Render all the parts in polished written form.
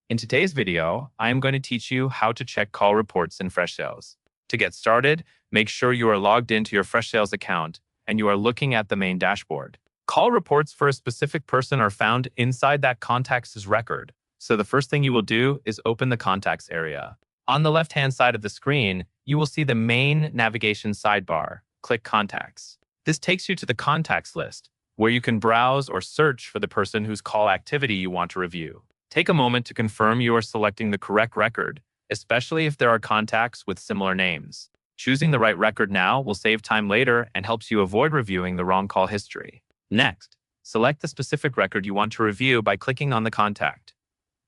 In today's video, I am going to teach you how to check call reports in Freshsales. To get started, make sure you are logged into your Freshsales account and you are looking at the main dashboard. Call reports for a specific person are found inside that contacts record. So the first thing you will do is open the contacts area. On the left-hand side of the screen, you will see the main navigation sidebar. Click Contacts. This takes you to the contacts list, where you can browse or search for the person whose call activity you want to review. Take a moment to confirm you are selecting the correct record, especially if there are contacts with similar names. Choosing the right record now will save time later and helps you avoid reviewing the wrong call history. Next, select the specific record you want to review by clicking on the contact.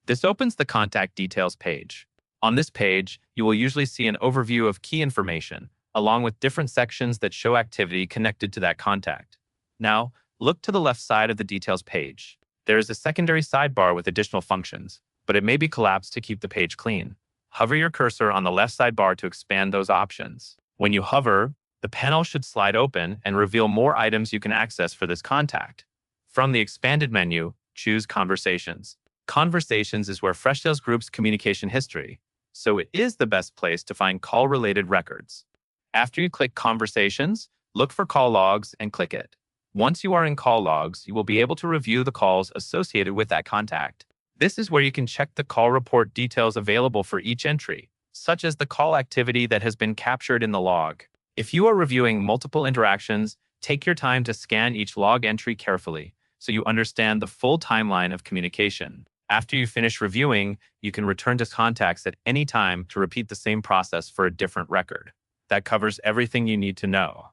This opens the contact details page. On this page, you will usually see an overview of key information, along with different sections that show activity connected to that contact. Now, look to the left side of the details page. There is a secondary sidebar with additional functions, but it may be collapsed to keep the page clean. Hover your cursor on the left sidebar to expand those options. When you hover, the panel should slide open and reveal more items you can access for this contact. From the expanded menu, choose Conversations. Conversations is where Freshsales groups communication history, so it is the best place to find call-related records. After you click Conversations, look for call logs and click it. Once you are in call logs, you will be able to review the calls associated with that contact. This is where you can check the call report details available for each entry, such as the call activity that has been captured in the log. If you are reviewing multiple interactions, take your time to scan each log entry carefully so you understand the full timeline of communication. After you finish reviewing, you can return to contacts at any time to repeat the same process for a different record. That covers everything you need to know.